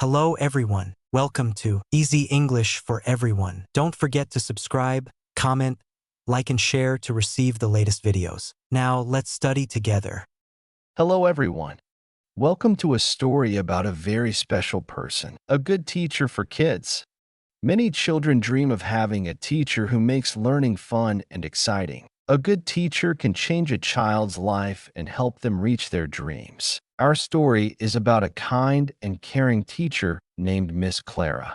Hello everyone, welcome to Easy English for Everyone. Don't forget to subscribe, comment, like and share to receive the latest videos. Now let's study together. Hello, everyone. Welcome to a story about a very special person, a good teacher for kids. Many children dream of having a teacher who makes learning fun and exciting. A good teacher can change a child's life and help them reach their dreams. Our story is about a kind and caring teacher named Miss Clara.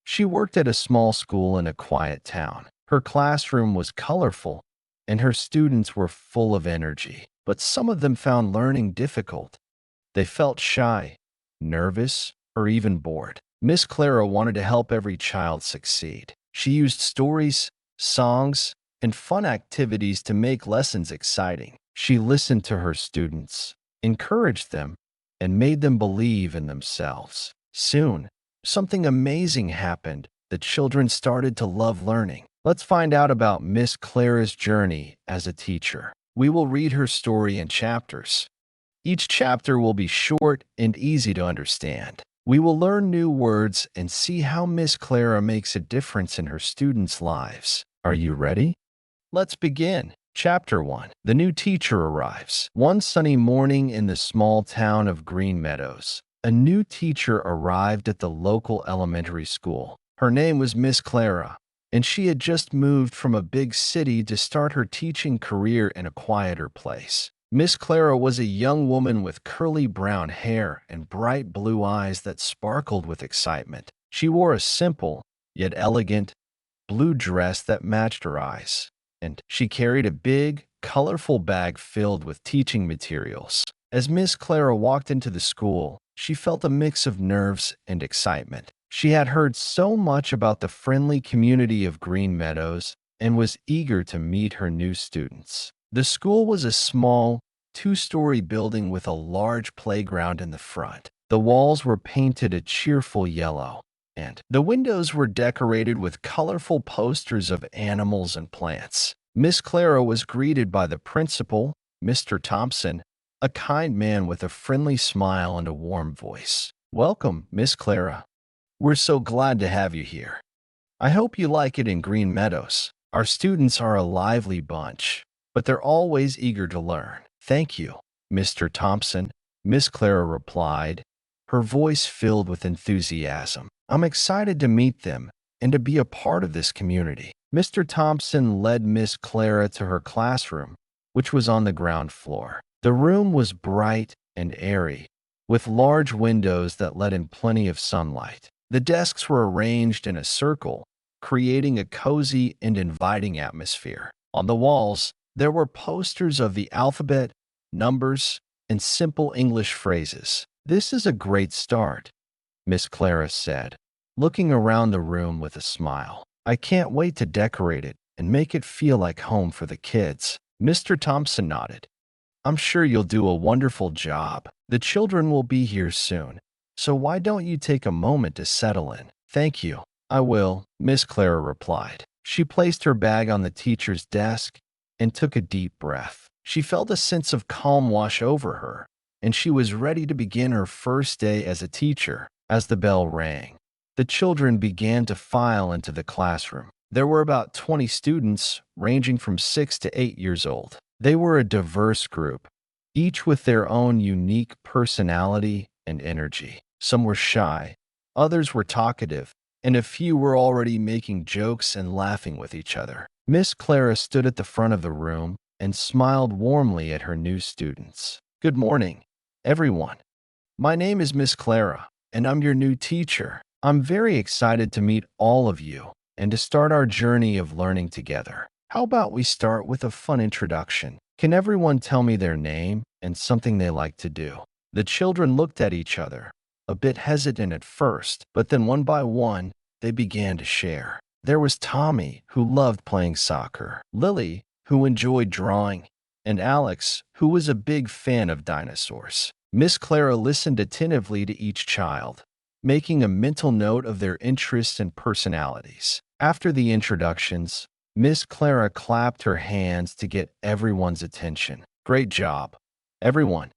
She worked at a small school in a quiet town. Her classroom was colorful, and her students were full of energy. But some of them found learning difficult. They felt shy, nervous, or even bored. Miss Clara wanted to help every child succeed. She used stories, songs, and fun activities to make lessons exciting. She listened to her students, encouraged them, and made them believe in themselves. Soon, something amazing happened. The children started to love learning. Let's find out about Miss Clara's journey as a teacher. We will read her story in chapters. Each chapter will be short and easy to understand. We will learn new words and see how Miss Clara makes a difference in her students' lives. Are you ready? Let's begin. Chapter 1. The new teacher arrives. One sunny morning in the small town of Green Meadows, a new teacher arrived at the local elementary school. Her name was Miss Clara, and she had just moved from a big city to start her teaching career in a quieter place. Miss Clara was a young woman with curly brown hair and bright blue eyes that sparkled with excitement. She wore a simple, yet elegant, blue dress that matched her eyes, and she carried a big, colorful bag filled with teaching materials. As Miss Clara walked into the school, she felt a mix of nerves and excitement. She had heard so much about the friendly community of Green Meadows and was eager to meet her new students. The school was a small, two-story building with a large playground in the front. The walls were painted a cheerful yellow, and the windows were decorated with colorful posters of animals and plants. Miss Clara was greeted by the principal, Mr. Thompson, a kind man with a friendly smile and a warm voice. "Welcome, Miss Clara. We're so glad to have you here. I hope you like it in Green Meadows. Our students are a lively bunch, but they're always eager to learn." "Thank you, Mr. Thompson," Miss Clara replied, her voice filled with enthusiasm. "I'm excited to meet them and to be a part of this community." Mr. Thompson led Miss Clara to her classroom, which was on the ground floor. The room was bright and airy, with large windows that let in plenty of sunlight. The desks were arranged in a circle, creating a cozy and inviting atmosphere. On the walls, there were posters of the alphabet, numbers, and simple English phrases. "This is a great start," Miss Clara said, looking around the room with a smile. "I can't wait to decorate it and make it feel like home for the kids." Mr. Thompson nodded. "I'm sure you'll do a wonderful job. The children will be here soon, so why don't you take a moment to settle in?" "Thank you. I will," Miss Clara replied. She placed her bag on the teacher's desk and took a deep breath. She felt a sense of calm wash over her, and she was ready to begin her first day as a teacher. As the bell rang, the children began to file into the classroom. There were about 20 students, ranging from 6 to 8 years old. They were a diverse group, each with their own unique personality and energy. Some were shy, others were talkative, and a few were already making jokes and laughing with each other. Miss Clara stood at the front of the room and smiled warmly at her new students. "Good morning, everyone. My name is Miss Clara, and I'm your new teacher. I'm very excited to meet all of you and to start our journey of learning together. How about we start with a fun introduction? Can everyone tell me their name and something they like to do?" The children looked at each other, a bit hesitant at first, but then one by one, they began to share. There was Tommy, who loved playing soccer, Lily, who enjoyed drawing, and Alex, who was a big fan of dinosaurs. Miss Clara listened attentively to each child, making a mental note of their interests and personalities. After the introductions, Miss Clara clapped her hands to get everyone's attention. "Great job, everyone.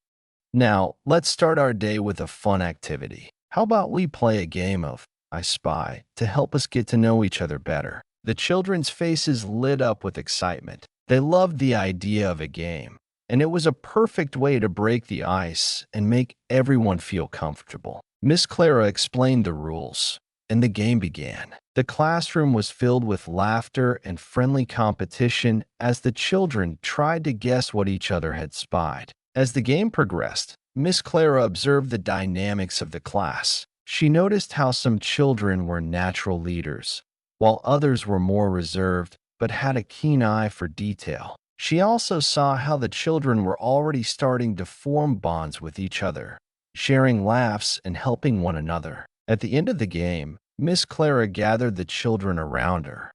Now, let's start our day with a fun activity. How about we play a game of I Spy to help us get to know each other better? The children's faces lit up with excitement. They loved the idea of a game, and it was a perfect way to break the ice and make everyone feel comfortable. Miss Clara explained the rules, and the game began. The classroom was filled with laughter and friendly competition as the children tried to guess what each other had spied. As the game progressed, Miss Clara observed the dynamics of the class. She noticed how some children were natural leaders, while others were more reserved but had a keen eye for detail. She also saw how the children were already starting to form bonds with each other, sharing laughs and helping one another. At the end of the game, Miss Clara gathered the children around her.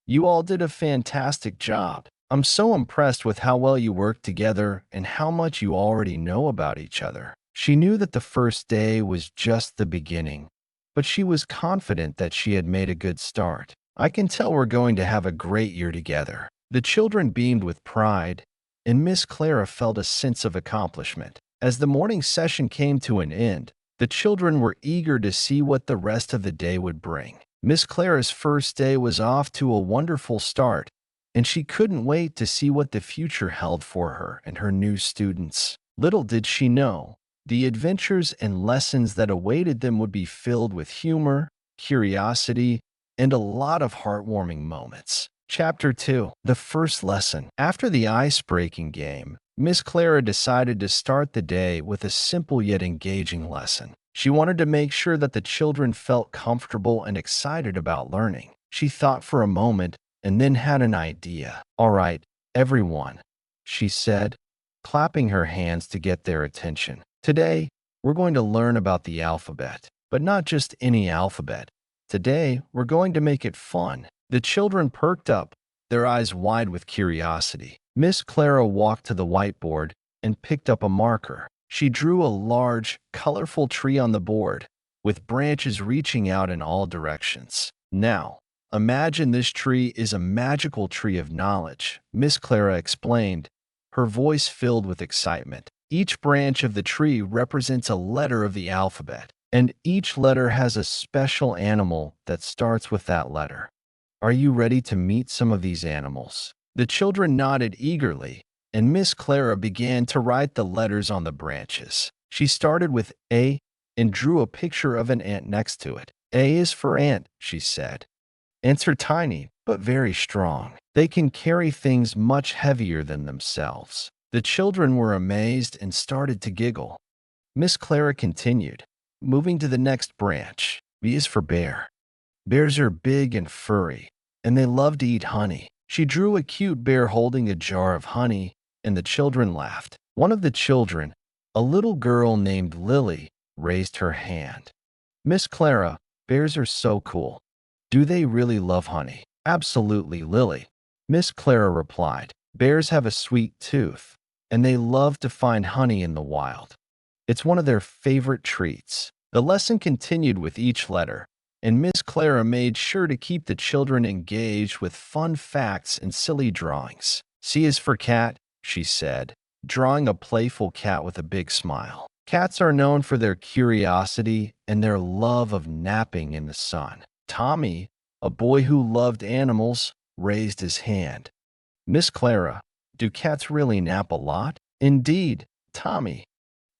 "You all did a fantastic job. I'm so impressed with how well you worked together and how much you already know about each other." She knew that the first day was just the beginning, but she was confident that she had made a good start. "I can tell we're going to have a great year together." The children beamed with pride, and Miss Clara felt a sense of accomplishment. As the morning session came to an end, the children were eager to see what the rest of the day would bring. Miss Clara's first day was off to a wonderful start, and she couldn't wait to see what the future held for her and her new students. Little did she know, the adventures and lessons that awaited them would be filled with humor, curiosity, and a lot of heartwarming moments. Chapter 2. The First Lesson. After the ice-breaking game, Miss Clara decided to start the day with a simple yet engaging lesson. She wanted to make sure that the children felt comfortable and excited about learning. She thought for a moment and then had an idea. "All right, everyone," she said, clapping her hands to get their attention. "Today, we're going to learn about the alphabet, but not just any alphabet. Today, we're going to make it fun." The children perked up, their eyes wide with curiosity. Miss Clara walked to the whiteboard and picked up a marker. She drew a large, colorful tree on the board, with branches reaching out in all directions. "Now, imagine this tree is a magical tree of knowledge," Miss Clara explained, her voice filled with excitement. "Each branch of the tree represents a letter of the alphabet, and each letter has a special animal that starts with that letter. Are you ready to meet some of these animals?" The children nodded eagerly, and Miss Clara began to write the letters on the branches. She started with A and drew a picture of an ant next to it. "A is for ant," she said. "Ants are tiny, but very strong. They can carry things much heavier than themselves." The children were amazed and started to giggle. Miss Clara continued, moving to the next branch. "B is for bear. Bears are big and furry, and they love to eat honey." She drew a cute bear holding a jar of honey, and the children laughed. One of the children, a little girl named Lily, raised her hand. "Miss Clara, bears are so cool. Do they really love honey?" "Absolutely, Lily," Miss Clara replied. "Bears have a sweet tooth, and they love to find honey in the wild. It's one of their favorite treats." The lesson continued with each letter, and Miss Clara made sure to keep the children engaged with fun facts and silly drawings. "C is for cat," she said, drawing a playful cat with a big smile. "Cats are known for their curiosity and their love of napping in the sun." Tommy, a boy who loved animals, raised his hand. "Miss Clara, do cats really nap a lot?" "Indeed, Tommy.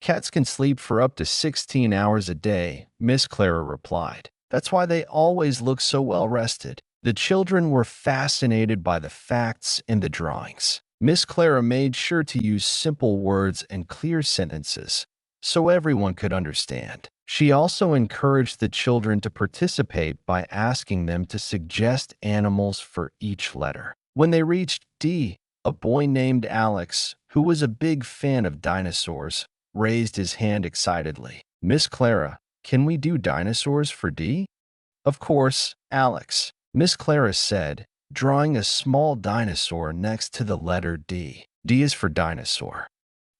Cats can sleep for up to 16 hours a day," Miss Clara replied. "That's why they always look so well rested." The children were fascinated by the facts and the drawings. Miss Clara made sure to use simple words and clear sentences so everyone could understand. She also encouraged the children to participate by asking them to suggest animals for each letter. When they reached D, a boy named Alex, who was a big fan of dinosaurs, raised his hand excitedly. "Miss Clara, can we do dinosaurs for D?" "Of course, Alex," Miss Clara said, drawing a small dinosaur next to the letter D. D is for dinosaur.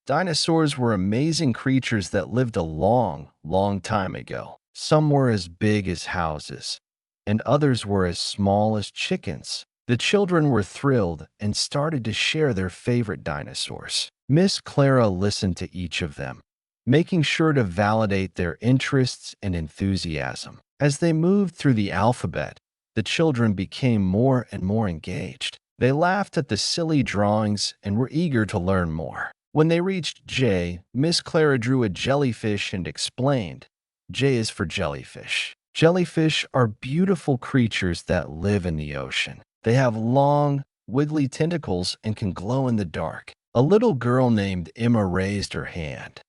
Dinosaurs were amazing creatures that lived a long, long time ago. Some were as big as houses, and others were as small as chickens. The children were thrilled and started to share their favorite dinosaurs. Miss Clara listened to each of them, making sure to validate their interests and enthusiasm. As they moved through the alphabet, the children became more and more engaged. They laughed at the silly drawings and were eager to learn more. When they reached J, Miss Clara drew a jellyfish and explained, J is for jellyfish. Jellyfish are beautiful creatures that live in the ocean. They have long, wiggly tentacles and can glow in the dark. A little girl named Emma raised her hand.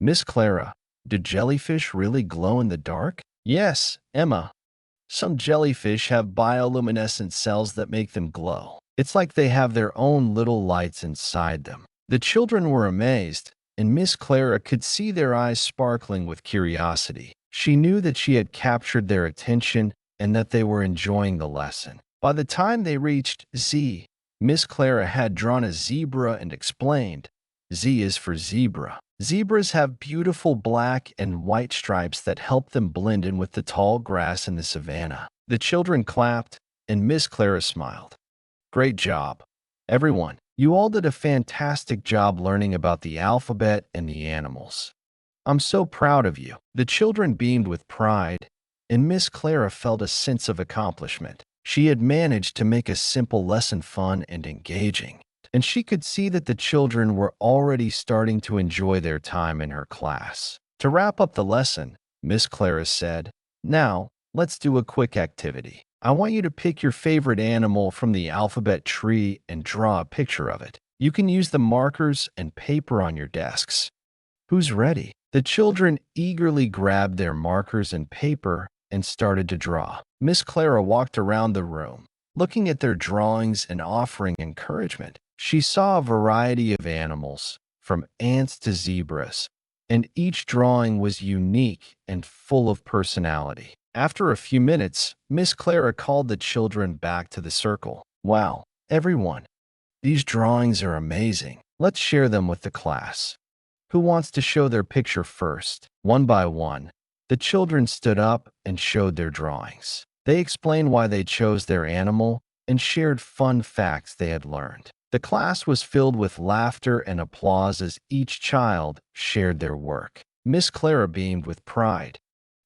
Miss Clara, do jellyfish really glow in the dark? Yes, Emma. Some jellyfish have bioluminescent cells that make them glow. It's like they have their own little lights inside them. The children were amazed, and Miss Clara could see their eyes sparkling with curiosity. She knew that she had captured their attention and that they were enjoying the lesson. By the time they reached Z, Miss Clara had drawn a zebra and explained, Z is for zebra. Zebras have beautiful black and white stripes that help them blend in with the tall grass in the savannah. The children clapped, and Miss Clara smiled. Great job, everyone. You all did a fantastic job learning about the alphabet and the animals. I'm so proud of you. The children beamed with pride, and Miss Clara felt a sense of accomplishment. She had managed to make a simple lesson fun and engaging, and she could see that the children were already starting to enjoy their time in her class. To wrap up the lesson, Miss Clara said, Now, let's do a quick activity. I want you to pick your favorite animal from the alphabet tree and draw a picture of it. You can use the markers and paper on your desks. Who's ready? The children eagerly grabbed their markers and paper and started to draw. Miss Clara walked around the room, looking at their drawings and offering encouragement. She saw a variety of animals, from ants to zebras, and each drawing was unique and full of personality. After a few minutes, Miss Clara called the children back to the circle. Wow, everyone, these drawings are amazing. Let's share them with the class. Who wants to show their picture first? One by one, the children stood up and showed their drawings. They explained why they chose their animal and shared fun facts they had learned. The class was filled with laughter and applause as each child shared their work. Miss Clara beamed with pride.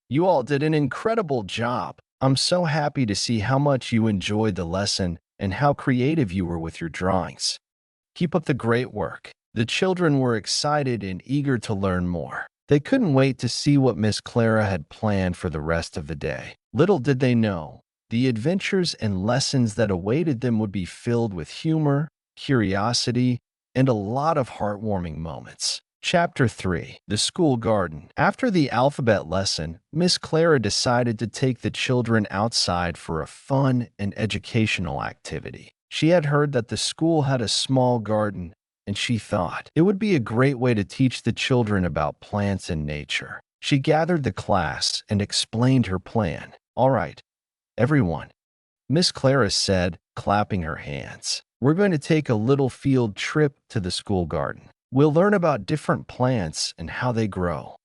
You all did an incredible job. I'm so happy to see how much you enjoyed the lesson and how creative you were with your drawings. Keep up the great work. The children were excited and eager to learn more. They couldn't wait to see what Miss Clara had planned for the rest of the day. Little did they know, the adventures and lessons that awaited them would be filled with humor, curiosity, and a lot of heartwarming moments. Chapter 3. The School Garden. After the alphabet lesson, Miss Clara decided to take the children outside for a fun and educational activity. She had heard that the school had a small garden, and she thought it would be a great way to teach the children about plants and nature. She gathered the class and explained her plan. All right, everyone, Miss Clara said, clapping her hands. We're going to take a little field trip to the school garden. We'll learn about different plants and how they grow.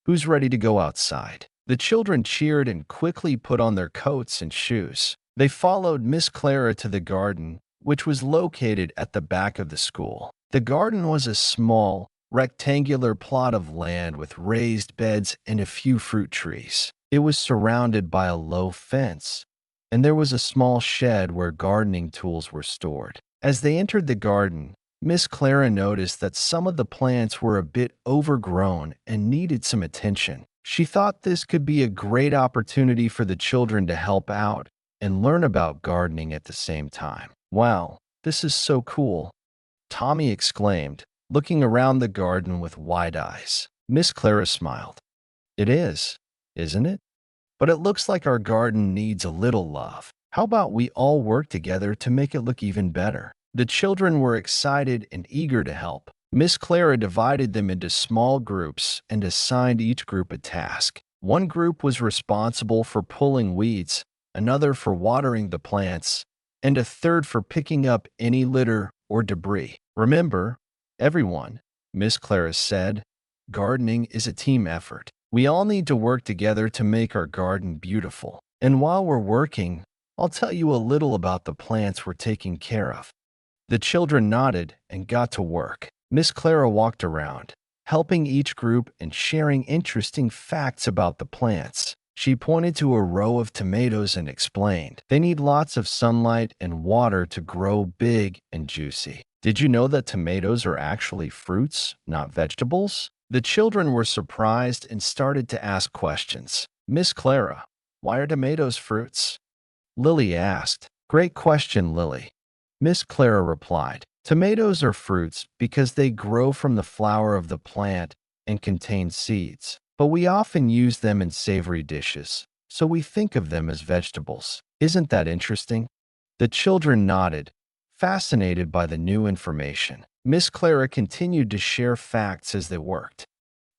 Who's ready to go outside? The children cheered and quickly put on their coats and shoes. They followed Miss Clara to the garden, which was located at the back of the school. The garden was a small, rectangular plot of land with raised beds and a few fruit trees. It was surrounded by a low fence, and there was a small shed where gardening tools were stored. As they entered the garden, Miss Clara noticed that some of the plants were a bit overgrown and needed some attention. She thought this could be a great opportunity for the children to help out and learn about gardening at the same time. Wow, this is so cool, Tommy exclaimed, looking around the garden with wide eyes. Miss Clara smiled. It is, isn't it? But it looks like our garden needs a little love. How about we all work together to make it look even better? The children were excited and eager to help. Miss Clara divided them into small groups and assigned each group a task. One group was responsible for pulling weeds, another for watering the plants, and a third for picking up any litter or debris. Remember, everyone, Miss Clara said, gardening is a team effort. We all need to work together to make our garden beautiful. And while we're working, I'll tell you a little about the plants we're taking care of. The children nodded and got to work. Miss Clara walked around, helping each group and sharing interesting facts about the plants. She pointed to a row of tomatoes and explained, they need lots of sunlight and water to grow big and juicy. Did you know that tomatoes are actually fruits, not vegetables? The children were surprised and started to ask questions. Miss Clara, why are tomatoes fruits? Lily asked. Great question, Lily. Miss Clara replied. Tomatoes are fruits because they grow from the flower of the plant and contain seeds. But we often use them in savory dishes, so we think of them as vegetables. Isn't that interesting? The children nodded, fascinated by the new information. Miss Clara continued to share facts as they worked.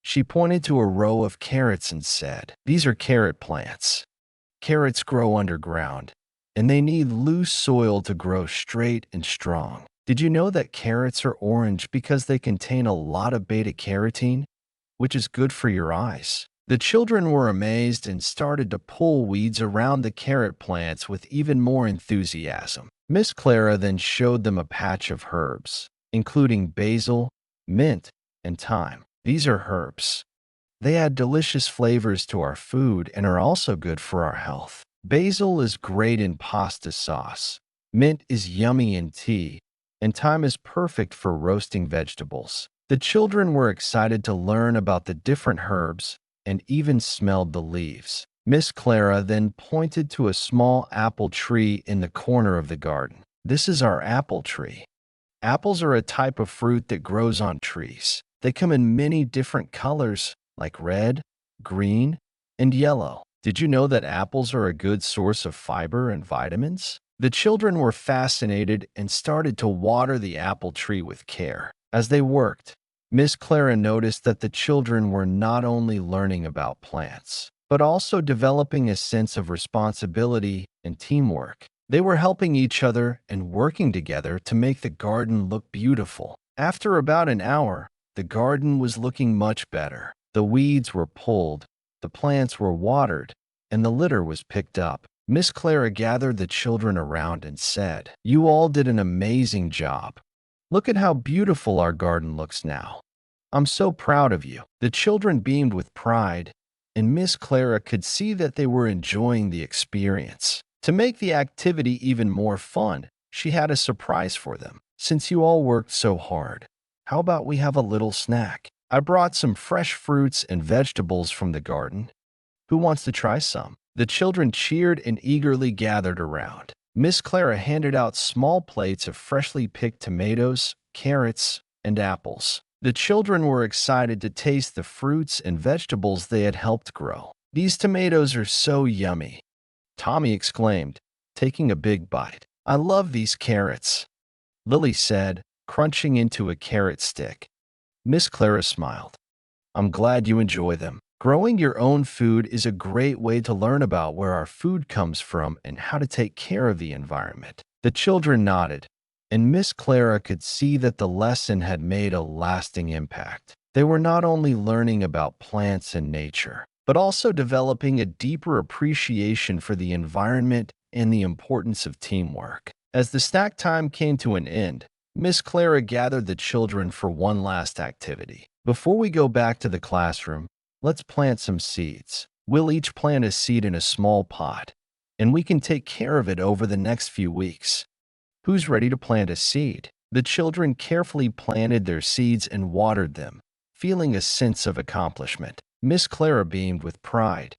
She pointed to a row of carrots and said, these are carrot plants. Carrots grow underground, and they need loose soil to grow straight and strong. Did you know that carrots are orange because they contain a lot of beta-carotene, which is good for your eyes? The children were amazed and started to pull weeds around the carrot plants with even more enthusiasm. Miss Clara then showed them a patch of herbs, including basil, mint, and thyme. These are herbs. They add delicious flavors to our food and are also good for our health. Basil is great in pasta sauce. Mint is yummy in tea, and thyme is perfect for roasting vegetables. The children were excited to learn about the different herbs and even smelled the leaves. Miss Clara then pointed to a small apple tree in the corner of the garden. This is our apple tree. Apples are a type of fruit that grows on trees. They come in many different colors, like red, green, and yellow. Did you know that apples are a good source of fiber and vitamins? The children were fascinated and started to water the apple tree with care. As they worked, Miss Clara noticed that the children were not only learning about plants, but also developing a sense of responsibility and teamwork. They were helping each other and working together to make the garden look beautiful. After about an hour, the garden was looking much better. The weeds were pulled, the plants were watered, and the litter was picked up. Miss Clara gathered the children around and said, you all did an amazing job. Look at how beautiful our garden looks now. I'm so proud of you. The children beamed with pride, and Miss Clara could see that they were enjoying the experience. To make the activity even more fun, she had a surprise for them. Since you all worked so hard, how about we have a little snack? I brought some fresh fruits and vegetables from the garden. Who wants to try some? The children cheered and eagerly gathered around. Miss Clara handed out small plates of freshly picked tomatoes, carrots, and apples. The children were excited to taste the fruits and vegetables they had helped grow. These tomatoes are so yummy, Tommy exclaimed, taking a big bite. I love these carrots, Lily said, crunching into a carrot stick. Miss Clara smiled. I'm glad you enjoy them. Growing your own food is a great way to learn about where our food comes from and how to take care of the environment. The children nodded, and Miss Clara could see that the lesson had made a lasting impact. They were not only learning about plants and nature, but also developing a deeper appreciation for the environment and the importance of teamwork. As the snack time came to an end, Miss Clara gathered the children for one last activity. Before we go back to the classroom, let's plant some seeds. We'll each plant a seed in a small pot, and we can take care of it over the next few weeks. Who's ready to plant a seed? The children carefully planted their seeds and watered them, feeling a sense of accomplishment. Miss Clara beamed with pride.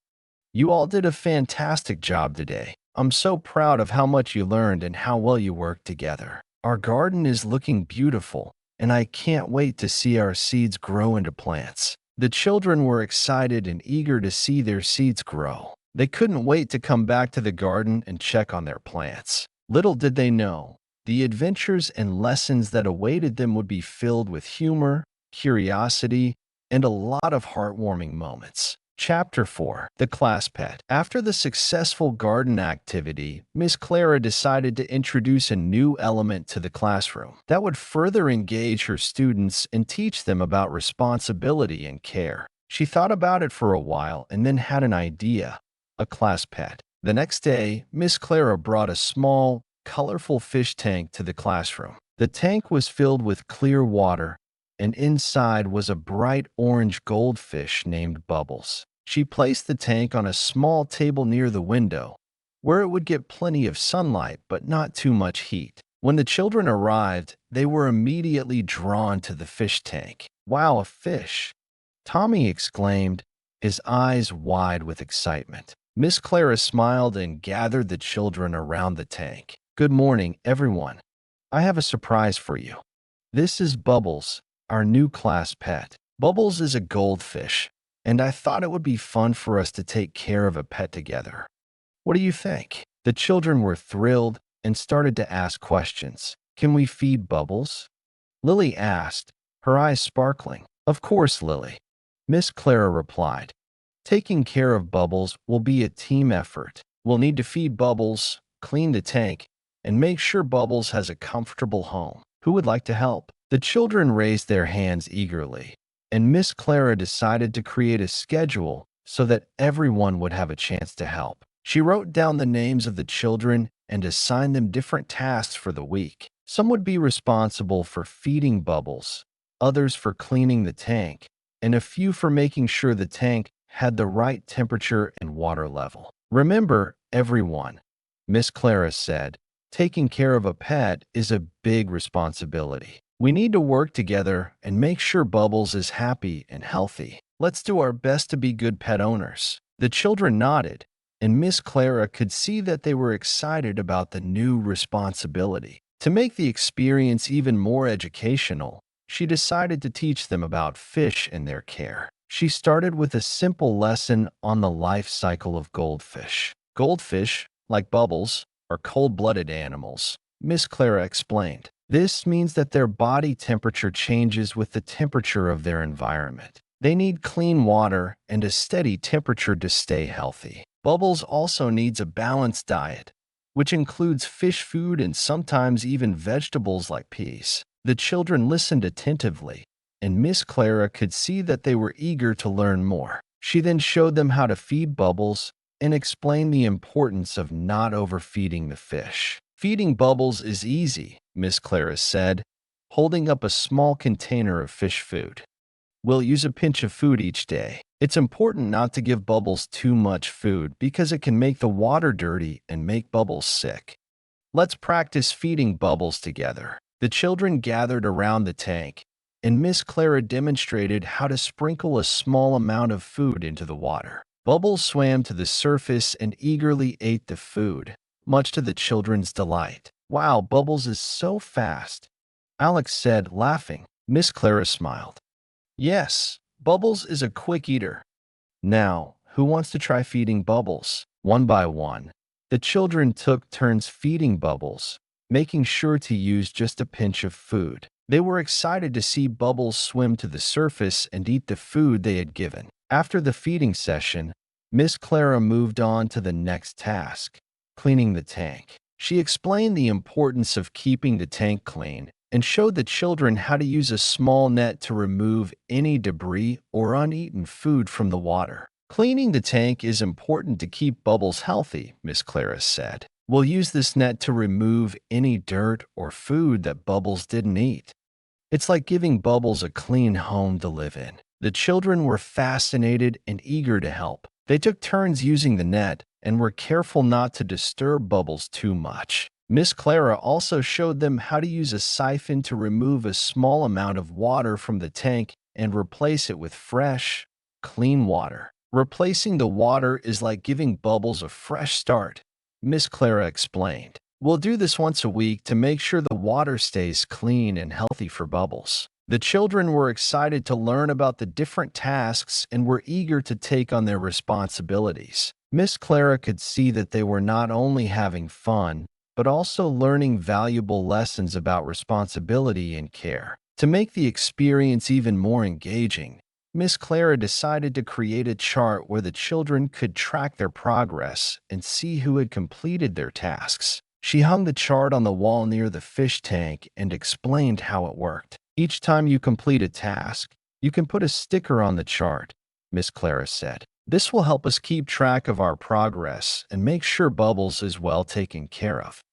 You all did a fantastic job today. I'm so proud of how much you learned and how well you worked together. Our garden is looking beautiful, and I can't wait to see our seeds grow into plants. The children were excited and eager to see their seeds grow. They couldn't wait to come back to the garden and check on their plants. Little did they know, the adventures and lessons that awaited them would be filled with humor, curiosity, and a lot of heartwarming moments. Chapter 4. The Class Pet. After the successful garden activity, Miss Clara decided to introduce a new element to the classroom that would further engage her students and teach them about responsibility and care. She thought about it for a while and then had an idea: a class pet. The next day, Miss Clara brought a small, colorful fish tank to the classroom. The tank was filled with clear water and inside was a bright orange goldfish named Bubbles. She placed the tank on a small table near the window, where it would get plenty of sunlight but not too much heat. When the children arrived, they were immediately drawn to the fish tank. "Wow, a fish!" Tommy exclaimed, his eyes wide with excitement. Miss Clara smiled and gathered the children around the tank. "Good morning, everyone. I have a surprise for you. This is Bubbles, our new class pet. Bubbles is a goldfish, and I thought it would be fun for us to take care of a pet together. What do you think?" The children were thrilled and started to ask questions. "Can we feed Bubbles?" Lily asked, her eyes sparkling. "Of course, Lily," Miss Clara replied. "Taking care of Bubbles will be a team effort. We'll need to feed Bubbles, clean the tank, and make sure Bubbles has a comfortable home. Who would like to help?" The children raised their hands eagerly, and Miss Clara decided to create a schedule so that everyone would have a chance to help. She wrote down the names of the children and assigned them different tasks for the week. Some would be responsible for feeding Bubbles, others for cleaning the tank, and a few for making sure the tank had the right temperature and water level. "Remember, everyone," Miss Clara said, "taking care of a pet is a big responsibility. We need to work together and make sure Bubbles is happy and healthy. Let's do our best to be good pet owners." The children nodded, and Miss Clara could see that they were excited about the new responsibility. To make the experience even more educational, she decided to teach them about fish and their care. She started with a simple lesson on the life cycle of goldfish. Goldfish, like Bubbles, are cold-blooded animals, Miss Clara explained. This means that their body temperature changes with the temperature of their environment. They need clean water and a steady temperature to stay healthy. Bubbles also needs a balanced diet, which includes fish food and sometimes even vegetables like peas. The children listened attentively, and Miss Clara could see that they were eager to learn more. She then showed them how to feed Bubbles and explained the importance of not overfeeding the fish. "Feeding Bubbles is easy," Miss Clara said, holding up a small container of fish food. "We'll use a pinch of food each day. It's important not to give Bubbles too much food because it can make the water dirty and make Bubbles sick. Let's practice feeding Bubbles together." The children gathered around the tank, and Miss Clara demonstrated how to sprinkle a small amount of food into the water. Bubbles swam to the surface and eagerly ate the food, much to the children's delight. "Wow, Bubbles is so fast," Alex said, laughing. Miss Clara smiled. "Yes, Bubbles is a quick eater. Now, who wants to try feeding Bubbles?" One by one, the children took turns feeding Bubbles, making sure to use just a pinch of food. They were excited to see Bubbles swim to the surface and eat the food they had given. After the feeding session, Miss Clara moved on to the next task, cleaning the tank. She explained the importance of keeping the tank clean and showed the children how to use a small net to remove any debris or uneaten food from the water. "Cleaning the tank is important to keep Bubbles healthy," Miss Clara said. "We'll use this net to remove any dirt or food that Bubbles didn't eat. It's like giving Bubbles a clean home to live in." The children were fascinated and eager to help. They took turns using the net and were careful not to disturb Bubbles too much. Miss Clara also showed them how to use a siphon to remove a small amount of water from the tank and replace it with fresh, clean water. "Replacing the water is like giving Bubbles a fresh start," Miss Clara explained. "We'll do this once a week to make sure the water stays clean and healthy for Bubbles." The children were excited to learn about the different tasks and were eager to take on their responsibilities. Miss Clara could see that they were not only having fun, but also learning valuable lessons about responsibility and care. To make the experience even more engaging, Miss Clara decided to create a chart where the children could track their progress and see who had completed their tasks. She hung the chart on the wall near the fish tank and explained how it worked. "Each time you complete a task, you can put a sticker on the chart," Miss Clara said. "This will help us keep track of our progress and make sure Bubbles is well taken care of."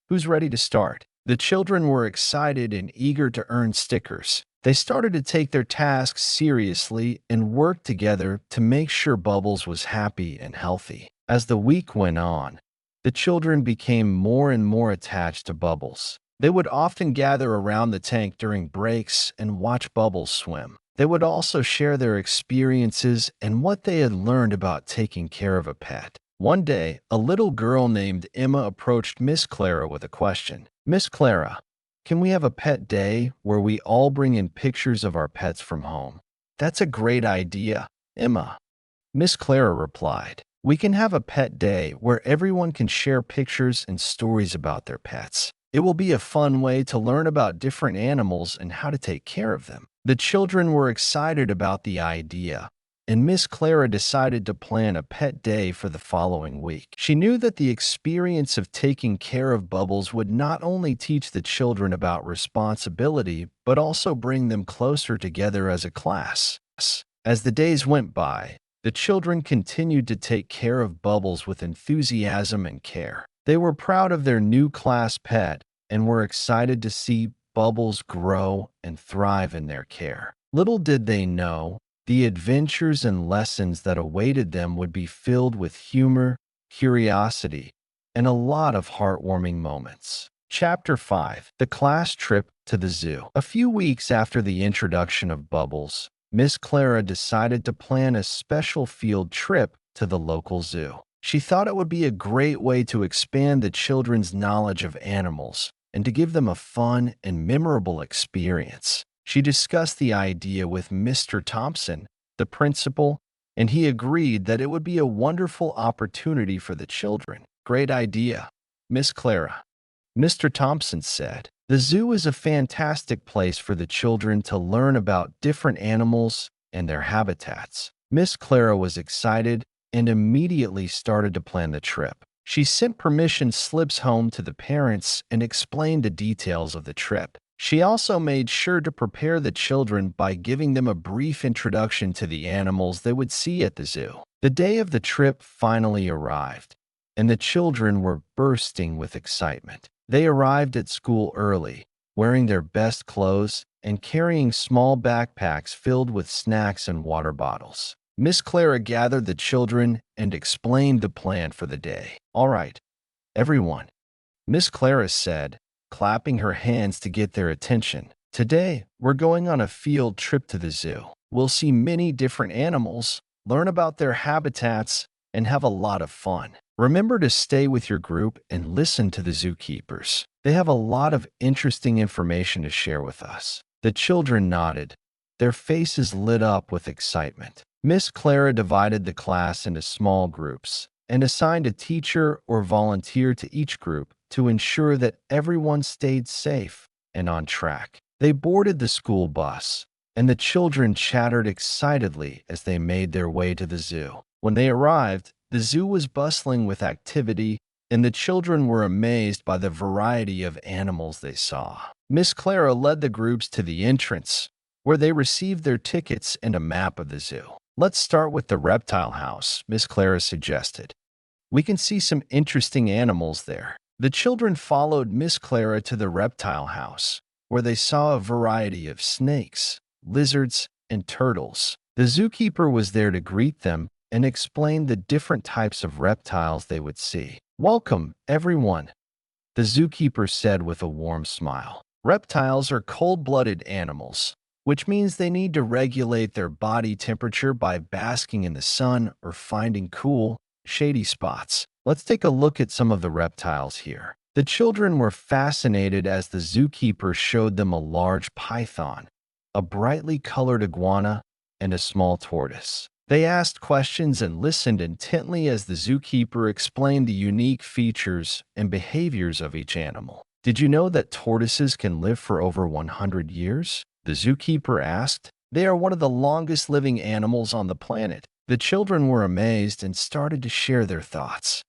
"Who's ready to start?" The children were excited and eager to earn stickers. They started to take their tasks seriously and work together to make sure Bubbles was happy and healthy. As the week went on, the children became more and more attached to Bubbles. They would often gather around the tank during breaks and watch Bubbles swim. They would also share their experiences and what they had learned about taking care of a pet. One day, a little girl named Emma approached Miss Clara with a question. Miss Clara, can we have a pet day where we all bring in pictures of our pets from home? That's a great idea, Emma. Miss Clara replied. We can have a pet day where everyone can share pictures and stories about their pets. It will be a fun way to learn about different animals and how to take care of them. The children were excited about the idea, and Miss Clara decided to plan a pet day for the following week. She knew that the experience of taking care of Bubbles would not only teach the children about responsibility, but also bring them closer together as a class. As the days went by, the children continued to take care of Bubbles with enthusiasm and care. They were proud of their new class pet and were excited to see Bubbles grow and thrive in their care. Little did they know, the adventures and lessons that awaited them would be filled with humor, curiosity, and a lot of heartwarming moments. Chapter 5. The Class Trip to the Zoo. A few weeks after the introduction of Bubbles, Miss Clara decided to plan a special field trip to the local zoo. She thought it would be a great way to expand the children's knowledge of animals and to give them a fun and memorable experience. She discussed the idea with Mr. Thompson, the principal, and he agreed that it would be a wonderful opportunity for the children. Great idea, Miss Clara. Mr. Thompson said. The zoo is a fantastic place for the children to learn about different animals and their habitats. Miss Clara was excited and immediately started to plan the trip. She sent permission slips home to the parents and explained the details of the trip. She also made sure to prepare the children by giving them a brief introduction to the animals they would see at the zoo. The day of the trip finally arrived, and the children were bursting with excitement. They arrived at school early, wearing their best clothes and carrying small backpacks filled with snacks and water bottles. Miss Clara gathered the children and explained the plan for the day. All right, everyone, Miss Clara said, clapping her hands to get their attention. Today, we're going on a field trip to the zoo. We'll see many different animals, learn about their habitats, and have a lot of fun. Remember to stay with your group and listen to the zookeepers. They have a lot of interesting information to share with us. The children nodded, their faces lit up with excitement. Miss Clara divided the class into small groups and assigned a teacher or volunteer to each group to ensure that everyone stayed safe and on track. They boarded the school bus, and the children chattered excitedly as they made their way to the zoo. When they arrived, the zoo was bustling with activity, and the children were amazed by the variety of animals they saw. Miss Clara led the groups to the entrance, where they received their tickets and a map of the zoo. Let's start with the reptile house, Miss Clara suggested. We can see some interesting animals there. The children followed Miss Clara to the reptile house, where they saw a variety of snakes, lizards, and turtles. The zookeeper was there to greet them and explain the different types of reptiles they would see. Welcome, everyone, the zookeeper said with a warm smile. Reptiles are cold-blooded animals, which means they need to regulate their body temperature by basking in the sun or finding cool, shady spots. Let's take a look at some of the reptiles here. The children were fascinated as the zookeeper showed them a large python, a brightly colored iguana, and a small tortoise. They asked questions and listened intently as the zookeeper explained the unique features and behaviors of each animal. Did you know that tortoises can live for over 100 years? The zookeeper asked. They are one of the longest living animals on the planet. The children were amazed and started to share their thoughts.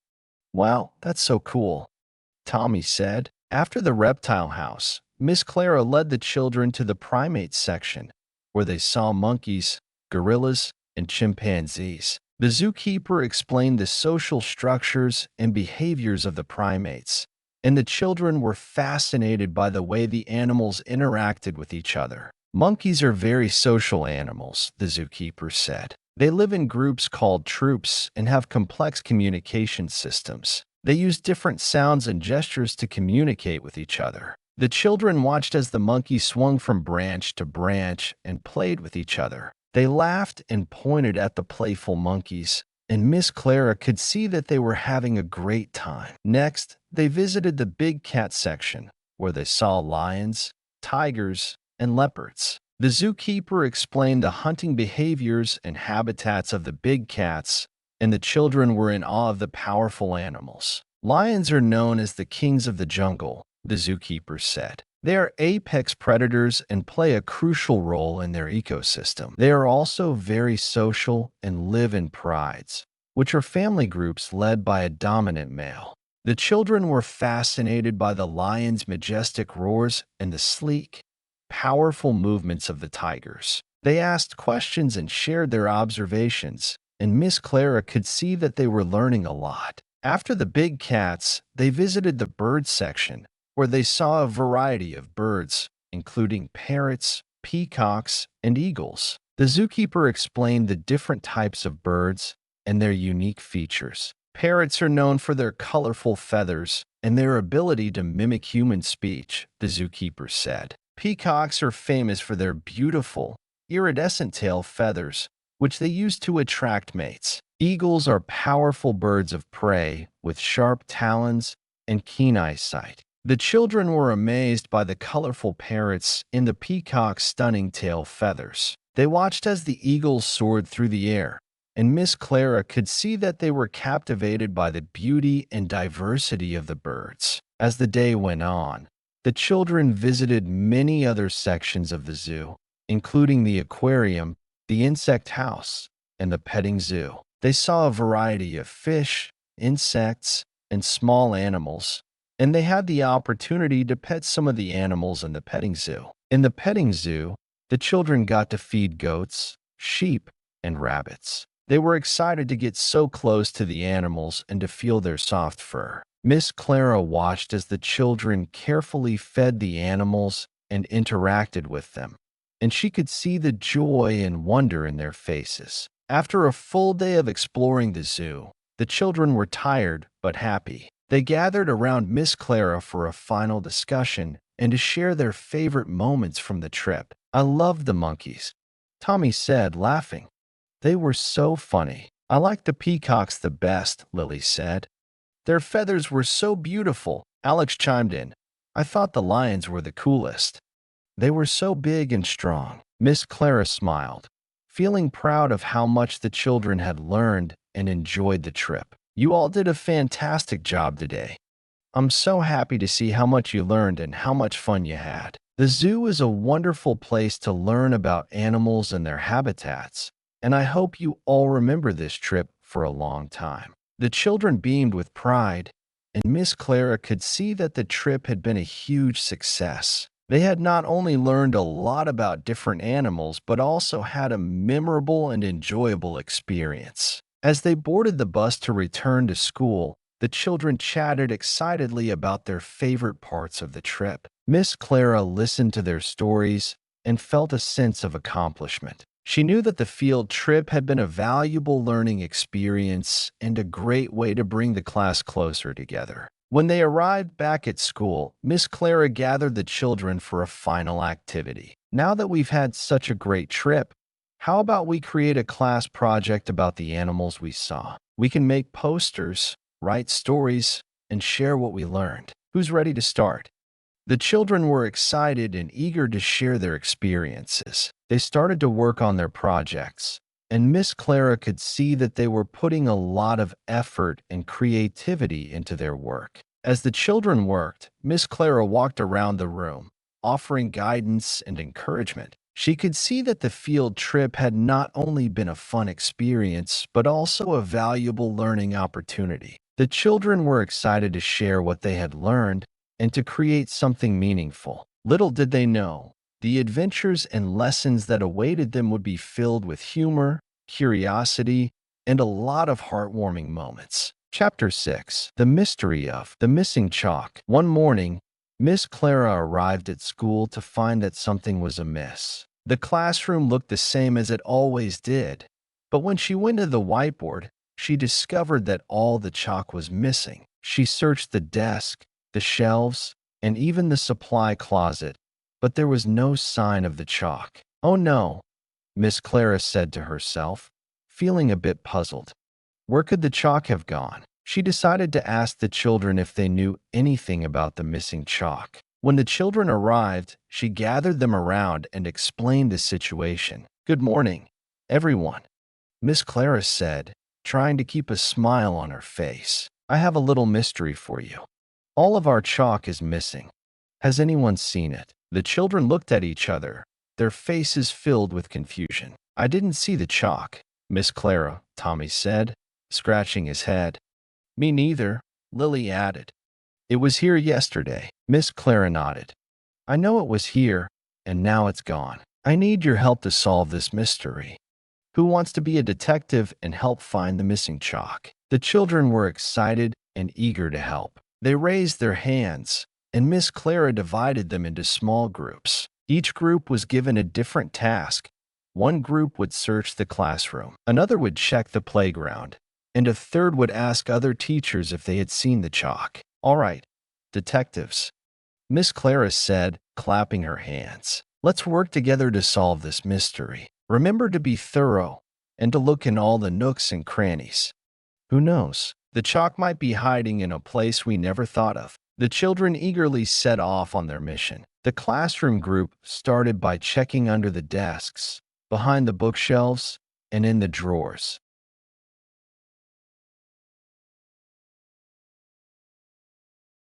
Wow, that's so cool, Tommy said. After the reptile house, Miss Clara led the children to the primates section, where they saw monkeys, gorillas, and chimpanzees. The zookeeper explained the social structures and behaviors of the primates, and the children were fascinated by the way the animals interacted with each other. Monkeys are very social animals, the zookeeper said. They live in groups called troops and have complex communication systems. They use different sounds and gestures to communicate with each other. The children watched as the monkeys swung from branch to branch and played with each other. They laughed and pointed at the playful monkeys, and Miss Clara could see that they were having a great time. Next, they visited the big cat section, where they saw lions, tigers, and leopards. The zookeeper explained the hunting behaviors and habitats of the big cats, and the children were in awe of the powerful animals. Lions are known as the kings of the jungle, the zookeeper said. They are apex predators and play a crucial role in their ecosystem. They are also very social and live in prides, which are family groups led by a dominant male. The children were fascinated by the lion's majestic roars and the sleek, powerful movements of the tigers. They asked questions and shared their observations, and Miss Clara could see that they were learning a lot. After the big cats, they visited the bird section, where they saw a variety of birds, including parrots, peacocks, and eagles. The zookeeper explained the different types of birds and their unique features. Parrots are known for their colorful feathers and their ability to mimic human speech, the zookeeper said. Peacocks are famous for their beautiful, iridescent tail feathers, which they use to attract mates. Eagles are powerful birds of prey with sharp talons and keen eyesight. The children were amazed by the colorful parrots and the peacock's stunning tail feathers. They watched as the eagles soared through the air, and Miss Clara could see that they were captivated by the beauty and diversity of the birds. As the day went on, the children visited many other sections of the zoo, including the aquarium, the insect house, and the petting zoo. They saw a variety of fish, insects, and small animals, and they had the opportunity to pet some of the animals in the petting zoo. In the petting zoo, the children got to feed goats, sheep, and rabbits. They were excited to get so close to the animals and to feel their soft fur. Miss Clara watched as the children carefully fed the animals and interacted with them, and she could see the joy and wonder in their faces. After a full day of exploring the zoo, the children were tired but happy. They gathered around Miss Clara for a final discussion and to share their favorite moments from the trip. "I loved the monkeys," Tommy said, laughing. "They were so funny." "I liked the peacocks the best," Lily said. "Their feathers were so beautiful," Alex chimed in. "I thought the lions were the coolest. They were so big and strong." Miss Clara smiled, feeling proud of how much the children had learned and enjoyed the trip. "You all did a fantastic job today. I'm so happy to see how much you learned and how much fun you had." The zoo is a wonderful place to learn about animals and their habitats, and I hope you all remember this trip for a long time. The children beamed with pride, and Miss Clara could see that the trip had been a huge success. They had not only learned a lot about different animals, but also had a memorable and enjoyable experience. As they boarded the bus to return to school, the children chatted excitedly about their favorite parts of the trip. Miss Clara listened to their stories and felt a sense of accomplishment. She knew that the field trip had been a valuable learning experience and a great way to bring the class closer together. When they arrived back at school, Miss Clara gathered the children for a final activity. "Now that we've had such a great trip, how about we create a class project about the animals we saw? We can make posters, write stories, and share what we learned. Who's ready to start?" The children were excited and eager to share their experiences. They started to work on their projects, and Miss Clara could see that they were putting a lot of effort and creativity into their work. As the children worked, Miss Clara walked around the room, offering guidance and encouragement. She could see that the field trip had not only been a fun experience, but also a valuable learning opportunity. The children were excited to share what they had learned and to create something meaningful. Little did they know, the adventures and lessons that awaited them would be filled with humor, curiosity, and a lot of heartwarming moments. Chapter 6. The Mystery of the Missing Chalk. One morning, Miss Clara arrived at school to find that something was amiss. The classroom looked the same as it always did, but when she went to the whiteboard, she discovered that all the chalk was missing. She searched the desk, the shelves, and even the supply closet, but there was no sign of the chalk. "Oh no," Miss Clara said to herself, feeling a bit puzzled. Where could the chalk have gone? She decided to ask the children if they knew anything about the missing chalk. When the children arrived, she gathered them around and explained the situation. "Good morning, everyone," Miss Clara said, trying to keep a smile on her face. "I have a little mystery for you. All of our chalk is missing. Has anyone seen it?" The children looked at each other, their faces filled with confusion. "I didn't see the chalk, Miss Clara," Tommy said, scratching his head. "Me neither," Lily added. "It was here yesterday." Miss Clara nodded. "I know it was here, and now it's gone. I need your help to solve this mystery. Who wants to be a detective and help find the missing chalk?" The children were excited and eager to help. They raised their hands, and Miss Clara divided them into small groups. Each group was given a different task. One group would search the classroom, another would check the playground, and a third would ask other teachers if they had seen the chalk. "All right, detectives," Miss Clara said, clapping her hands. "Let's work together to solve this mystery. Remember to be thorough and to look in all the nooks and crannies. Who knows? The chalk might be hiding in a place we never thought of." The children eagerly set off on their mission. The classroom group started by checking under the desks, behind the bookshelves, and in the drawers.